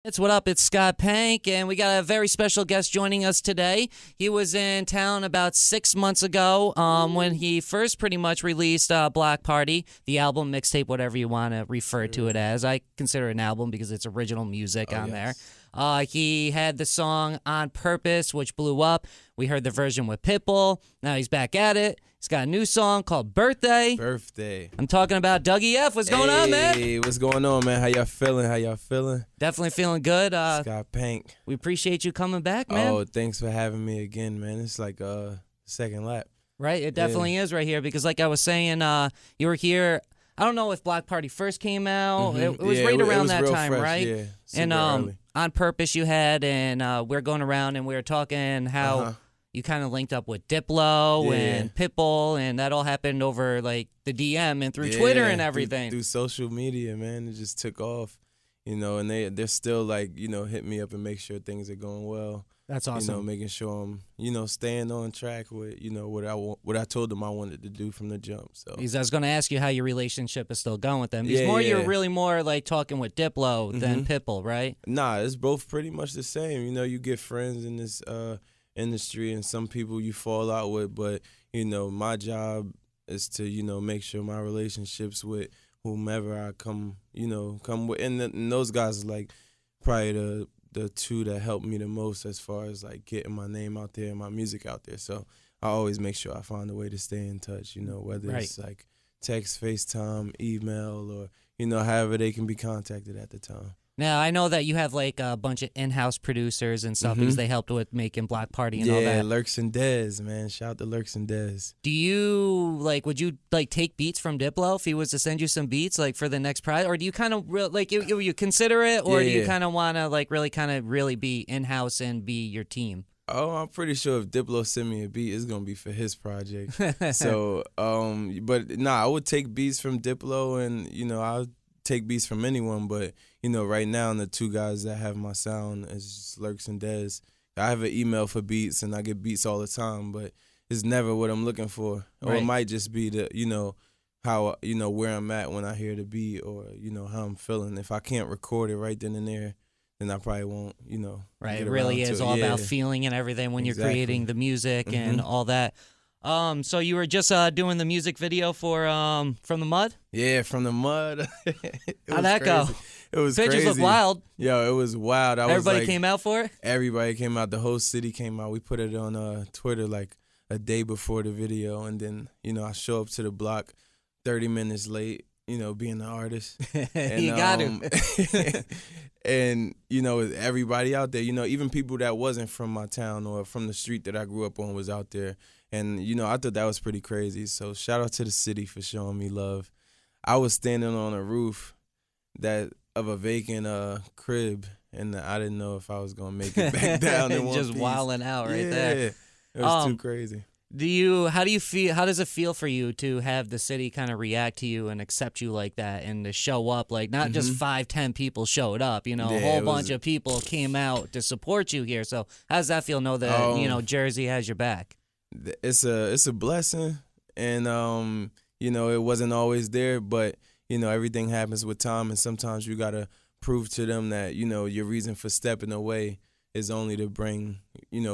It's what up? It's Scott Pank, and we got a very special guest joining us today. He was in town about 6 months ago when he first pretty much released Block Party, the album, mixtape, whatever you want to refer to it as. I consider it an album because it's original music on there. He had the song On Purpose, which blew up. We heard the version with PitBull. Now he's back at it. He's got a new song called Birthday. I'm talking about Dougie F. What's going on, man? Hey, what's going on, man? How y'all feeling? Definitely feeling good. Scott Pank. We appreciate you coming back, man. Oh, thanks for having me again, man. It's like second lap. Right, it definitely is right here because like I was saying, you were here. I don't know if Block Party first came out. It was right around that time, fresh, right? Yeah, and early. On Purpose you had, and we're going around and we were talking how you kind of linked up with Diplo and PitBull, and that all happened over like the DM and through Twitter and everything. Through social media, man. It just took off, and they're still like, hit me up and make sure things are going well. That's awesome. Making sure I'm, staying on track with, what I told them I wanted to do from the jump. So I was going to ask you how your relationship is still going with them. You're really more like talking with Diplo than PitBull, right? Nah, it's both pretty much the same. You get friends in this industry, and some people you fall out with, but my job is to make sure my relationships with whomever I come with, and those guys are like probably the two that help me the most as far as like getting my name out there and my music out there. So I always make sure I find a way to stay in touch, whether it's like text, FaceTime, email, or however they can be contacted at the time. Now, I know that you have like a bunch of in-house producers and stuff because they helped with making Block Party and all that. Yeah, Lurks and Dez, man. Shout out to Lurks and Dez. Do you, would you, take beats from Diplo if he was to send you some beats, for the next project? Or do you kind of, you consider it? Or do you kind of want to, really be in-house and be your team? Oh, I'm pretty sure if Diplo sent me a beat, it's going to be for his project. So, but I would take beats from Diplo and, I'll take beats from anyone, but right now the two guys that have my sound is just Lurks and Dez. I have an email for beats and I get beats all the time, but it's never what I'm looking for. Or it might just be the how where I'm at when I hear the beat, or how I'm feeling. If I can't record it right then and there, then I probably won't Right, it really is all about feeling and everything when you're creating the music and all that. So you were just doing the music video for From the Mud? Yeah, From the Mud. How'd that go? It was Pictures crazy. Look wild. Yo, it was wild. Everybody came out for it? Everybody came out. The whole city came out. We put it on Twitter like a day before the video, and then I show up to the block 30 minutes late, being the artist. And, you got to. And, everybody out there, even people that wasn't from my town or from the street that I grew up on was out there. And, I thought that was pretty crazy. So shout out to the city for showing me love. I was standing on a roof of a vacant crib, and I didn't know if I was going to make it back down in one just piece. wilding out right there. Yeah, it was too crazy. How do you feel? How does it feel for you to have the city kind of react to you and accept you like that, and to show up not just 5-10 people showed up, a whole bunch of people came out to support you here. So how does that feel? Know that Jersey has your back. It's a blessing, and it wasn't always there, but everything happens with time, and sometimes you gotta prove to them that your reason for stepping away is only to bring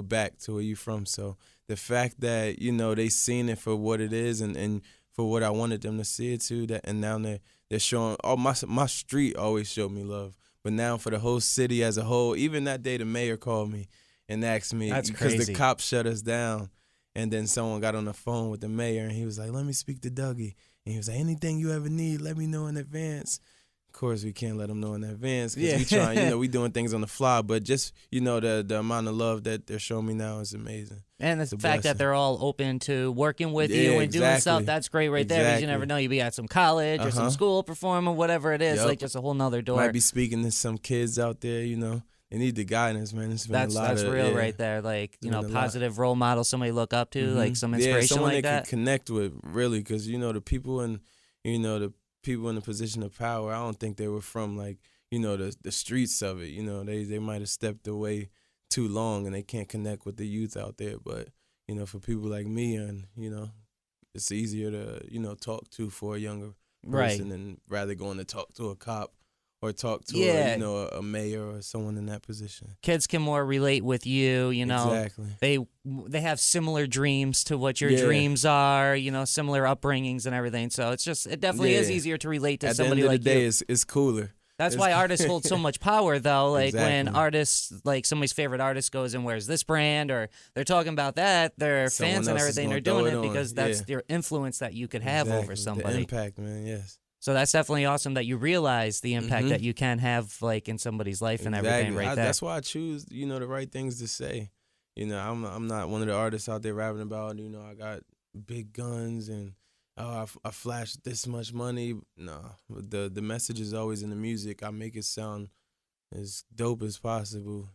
back to where you from. So the fact that they seen it for what it is, and for what I wanted them to see it to, and now they're showing. Oh, my street always showed me love, but now for the whole city as a whole, even that day the mayor called me and asked me because the cops shut us down, and then someone got on the phone with the mayor and he was like, "Let me speak to Dougie," and he was like, "Anything you ever need, let me know in advance." Of course, we can't let them know in advance because we trying, we doing things on the fly. But just, the amount of love that they're showing me now is amazing. And the fact that they're all open to working with you and doing stuff, that's great right there. Because you never know, you be at some college or some school performing, whatever it is, just a whole nother door. Might be speaking to some kids out there, They need the guidance, man. It's been that's real right there. Positive role model, somebody look up to, some inspiration someone like that. Can connect with, really, because, the people in, the people in the position of power, I don't think they were from the streets of it. They might have stepped away too long and they can't connect with the youth out there. But for people like me, and it's easier to talk to for a younger person, and rather going to talk to a cop or talk to Yeah. a mayor or someone in that position. Kids can more relate with you, you know. Exactly. They have similar dreams to what your Yeah. dreams are, you know, similar upbringings and everything. So it definitely is Yeah. easier to relate to At the somebody end of like the day, you. it's cooler. That's It's why artists hold so much power, though. Like when Exactly. artists, like somebody's favorite artist goes and wears this brand, or they're talking about that, their Someone fans and else is everything gonna are doing throw it it on. because that's Yeah. their influence that you could have over Exactly. The somebody. impact, man. Yes. So that's definitely awesome that you realize the impact that you can have, like in somebody's life and everything, right there. That's why I choose, the right things to say. I'm not one of the artists out there rapping about, I got big guns and I flash this much money. No, the message is always in the music. I make it sound as dope as possible,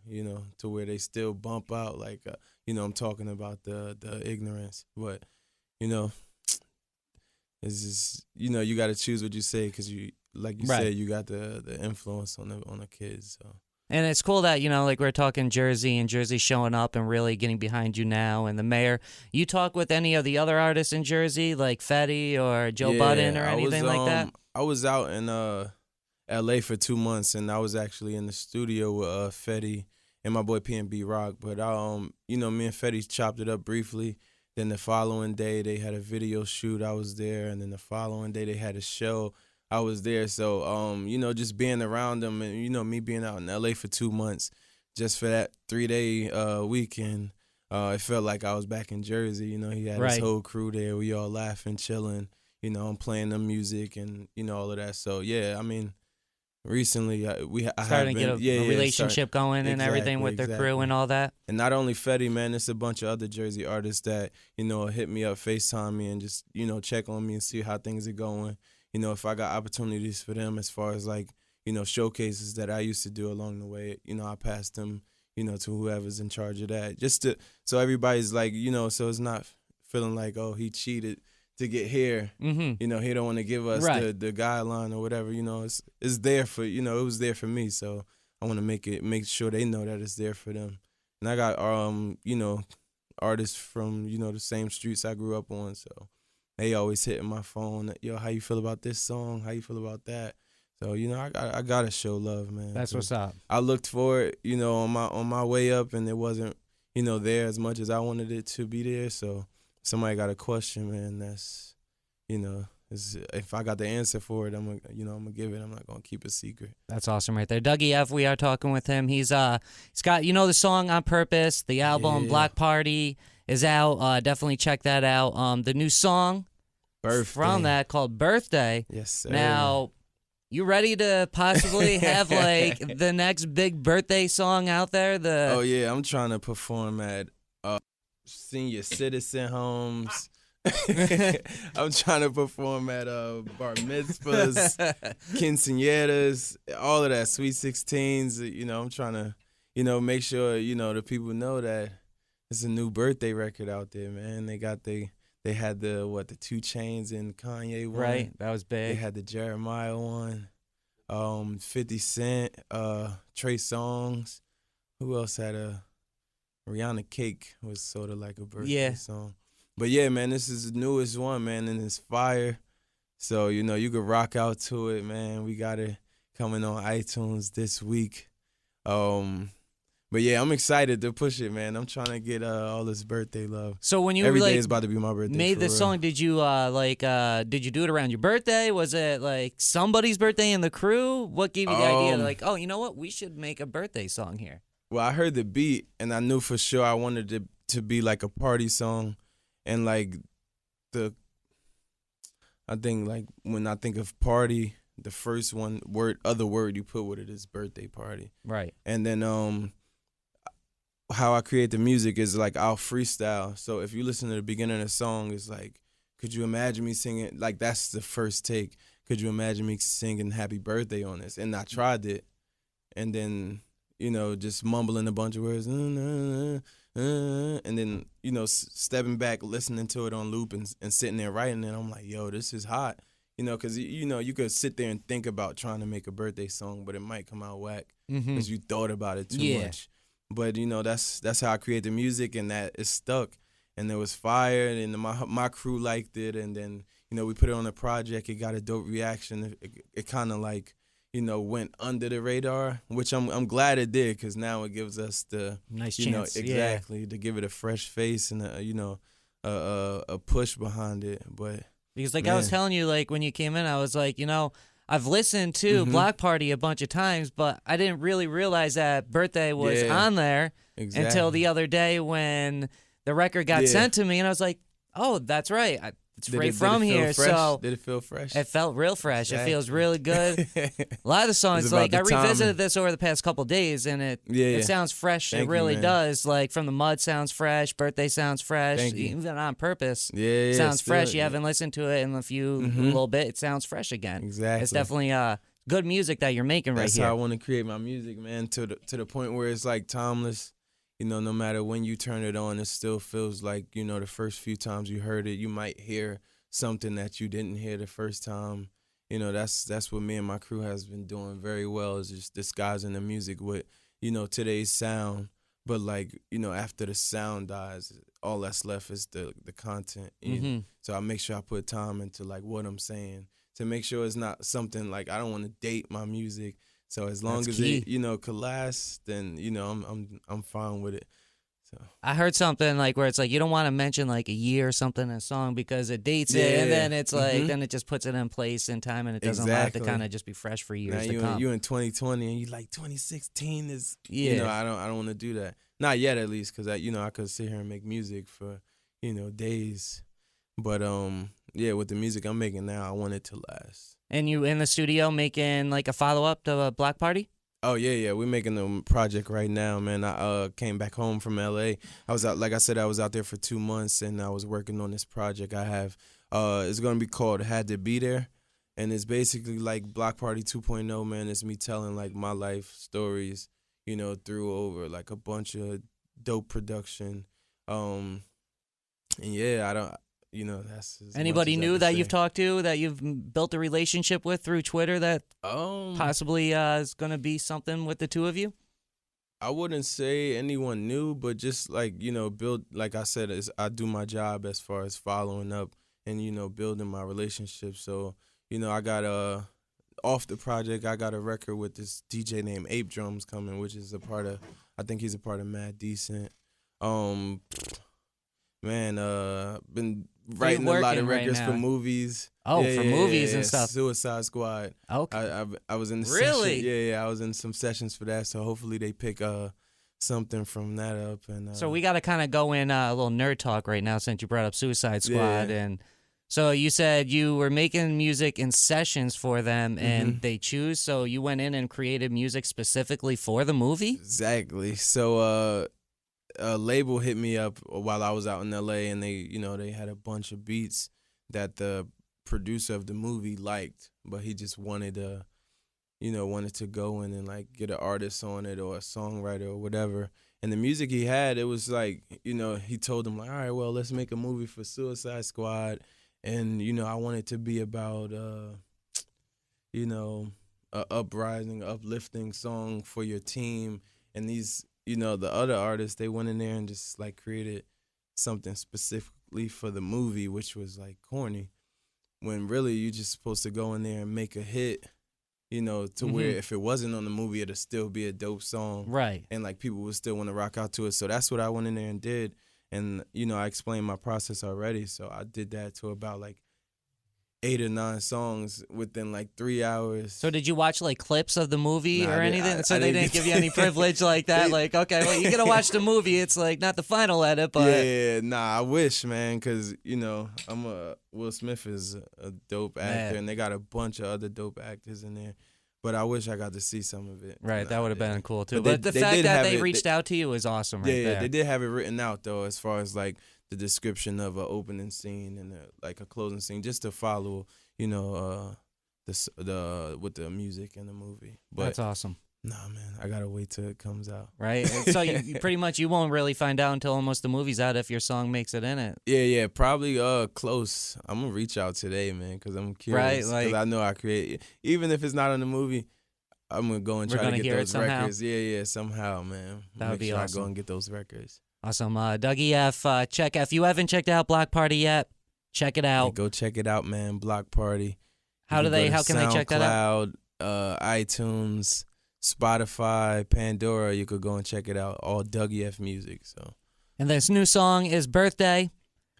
to where they still bump out. Like, I'm talking about the ignorance, but you know, it's just you got to choose what you say because like you Right. said, you got the influence on the kids. So. And it's cool that, like we're talking Jersey and Jersey showing up and really getting behind you now and the mayor. You talk with any of the other artists in Jersey, like Fetty or Joe Budden or anything like that? I was out in LA for 2 months, and I was actually in the studio with Fetty and my boy P&B Rock. But me and Fetty chopped it up briefly. Then the following day they had a video shoot. I was there, and then the following day they had a show. I was there. So just being around them, and me being out in LA for 2 months, just for that 3-day weekend, it felt like I was back in Jersey. He had his whole crew there. We all laughing, chilling. I'm playing the music and all of that. So yeah, I mean. Recently, I Starting to get a relationship going and everything with their crew and all that. And not only Fetty, man, it's a bunch of other Jersey artists that, hit me up, FaceTime me, and just, check on me and see how things are going. If I got opportunities for them as far as, like, showcases that I used to do along the way, I passed them, to whoever's in charge of that. Just so everybody's like, so it's not feeling like, oh, he cheated to get here. He don't want to give us the guideline or whatever. It's there for it was there for me. So I want to make sure they know that it's there for them. And I got artists from the same streets I grew up on. So they always hitting my phone. Yo, how you feel about this song? How you feel about that? So I gotta show love, man. That's what's up. I looked for it, on my way up, and it wasn't there as much as I wanted it to be there. So. Somebody got a question, man. That's, if I got the answer for it, I'm gonna give it. I'm not gonna keep it secret. That's awesome, right there. Dougie F. We are talking with him. He's got the song On Purpose. The album Black Party is out. Definitely check that out. The new song from that called Birthday. Yes, sir. Now, you ready to possibly have like the next big birthday song out there? Oh yeah, I'm trying to perform at senior citizen homes. I'm trying to perform at bar mitzvahs, quinceañeras, all of that, sweet 16s. I'm trying to, make sure, the people know that it's a new birthday record out there, man. They had the 2 Chainz and Kanye one. Right, that was big. They had the Jeremiah one, 50 Cent, Trey Songz. Who else had a Rihanna Cake was sort of like a birthday song. But yeah, man, this is the newest one, man, and it's fire. So, you could rock out to it, man. We got it coming on iTunes this week. But yeah, I'm excited to push it, man. I'm trying to get all this birthday love. So when you every day is about to be my birthday. Made this song, did you did you do it around your birthday? Was it like somebody's birthday in the crew? What gave you the idea? Like, oh, you know what? We should make a birthday song here. Well, I heard the beat, and I knew for sure I wanted it to be like a party song. And, like, I think, like, when I think of party, the first other word you put with it is birthday party. Right. And then how I create the music is, like, I'll freestyle. So if you listen to the beginning of the song, it's like, could you imagine me singing? Like, that's the first take. Could you imagine me singing Happy Birthday on this? And I tried it. And then... just mumbling a bunch of words, and then, stepping back, listening to it on loop and sitting there writing it. I'm like, yo, this is hot, because, you could sit there and think about trying to make a birthday song, but it might come out whack because you thought about it too much. But, that's how I create the music, and that is stuck. And it was fire, and my crew liked it, and then, we put it on a project. It got a dope reaction. It kind of like, went under the radar, which I'm glad it did, because now it gives us the Nice you know chance. exactly to give it a fresh face and a push behind it. But Because like I was man. telling you, like when you came in, I was like, I've listened to Block Party a bunch of times, but I didn't really realize that Birthday was Yeah, on there until exactly. the other day when the record got Yeah. sent to me, and I was like, oh, that's right. It's right from did it feel here. fresh? So Did it feel fresh? it felt real fresh. It Exactly. feels really good. A lot of the songs, It's about like I the timing. revisited this over the past couple days, and it Yeah. sounds fresh. Thank It you, really man. does. Like From the Mud sounds fresh. Birthday sounds fresh. Thank you. Even on purpose. Yeah, Sounds still, fresh. You yeah. haven't listened to it in a little bit. It sounds fresh again. Exactly. It's definitely good music that you're making That's right how I here. want to create my music, man. To the point where it's like timeless. No matter when you turn it on, it still feels like the first few times you heard it, you might hear something that you didn't hear the first time. That's what me and my crew has been doing very well, is just disguising the music with today's sound. But like after the sound dies, all that's left is the content. So I make sure I put time into like what I'm saying, to make sure it's not something like, I don't want to date my music. So as long That's as key. it could last, then I'm fine with it. So I heard something like where it's like you don't want to mention like a year or something in a song because it dates it, and Yeah. then it's like then it just puts it in place in time, and it doesn't allow it to Exactly. kind of just be fresh for years now to you come. you in 2020 and you like 2016 is Yeah. I don't want to do that, not yet, at least, because I could sit here and make music for days, but yeah, with the music I'm making now, I want it to last. And you in the studio making like a follow up to Black Party? Oh yeah, we're making a project right now, man. I came back home from LA. I was out, like I said, I was out there for 2 months, and I was working on this project I have. It's gonna be called Had to Be There, and it's basically like Block Party 2.0, man. It's me telling like my life stories, through over like a bunch of dope production. And yeah, I don't. That's as Anybody much as I new can that say. you've talked to that you've built a relationship with through Twitter that possibly is going to be something with the two of you? I wouldn't say anyone new, but just like, build, like I said, I do my job as far as following up and, building my relationship. So, I got off the project, I got a record with this DJ named Ape Drums coming, which is I think he's a part of Mad Decent. Man, been writing a lot working of right records for now? movies. Oh, Yeah, for yeah, movies yeah, and yeah. stuff. Suicide Squad. Okay. I was in the Really? session. Yeah, I was in some sessions for that. So hopefully they pick something from that up. And So we got to kind of go in a little nerd talk right now since you brought up Suicide Squad. Yeah. And so you said you were making music in sessions for them and they choose. So you went in and created music specifically for the movie? Exactly. So a label hit me up while I was out in LA, and they had a bunch of beats that the producer of the movie liked, but he just wanted to go in and like get an artist on it or a songwriter or whatever. And the music he had, it was like, he told them like, all right, well, let's make a movie for Suicide Squad. And, I want it to be about, a uprising, uplifting song for your team. And these, the other artists, they went in there and just like created something specifically for the movie, which was like corny. When really you're just supposed to go in there and make a hit, to where if it wasn't on the movie, it'd still be a dope song. Right. And like people would still want to rock out to it. So that's what I went in there and did. And, I explained my process already. So I did that to about like 8 or 9 songs within like 3 hours. So did you watch like clips of the movie Nah, or I didn't- anything? I- So I they didn't didn't get- give you any privilege like that? Like, okay, well, you're going to watch the movie. It's like not the final edit, but Yeah, nah, I wish, man, because, Will Smith is a dope actor, Man. and they got a bunch of other dope actors in there. But I wish I got to see some of it. right, that would have been cool too. But But the they fact did that have they it- reached out to you is awesome right Yeah, there. they did have it written out, though, as far as, like, the description of an opening scene and, like, a closing scene, just to follow, with the music in the movie. But, That's awesome. nah, man, I got to wait till it comes out. Right? And so you pretty much you won't really find out until almost the movie's out if your song makes it in it. Yeah, probably close. I'm going to reach out today, man, because I'm curious. Right, like- Because I know I create, even if it's not on the movie, I'm going to go and We're try to gonna get hear it those somehow. records. Yeah, somehow, man. That would Make be sure I awesome. go and get those records. Awesome. Dougie F, if you haven't checked out Block Party yet, check it Yeah, out. go check it out, man. Block Party. How You can go to they check that out? SoundCloud, iTunes, Spotify, Pandora. You could go and check it out. All Dougie F music. So. And this new song is Birthday,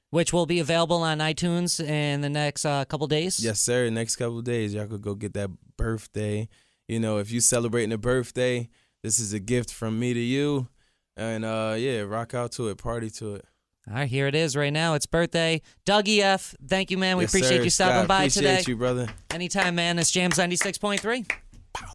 which will be available on iTunes in the next couple days. Yes, sir. Next couple of days, y'all could go get that birthday. You know, if you celebrating a birthday, this is a gift from me to you. And, yeah, rock out to it. Party to it. All right, here it is right now. It's Birthday. Dougie F, thank you, man. We Yes, appreciate sir. you stopping Scott, by today. Appreciate you, brother. Anytime, man. It's Jams 96.3.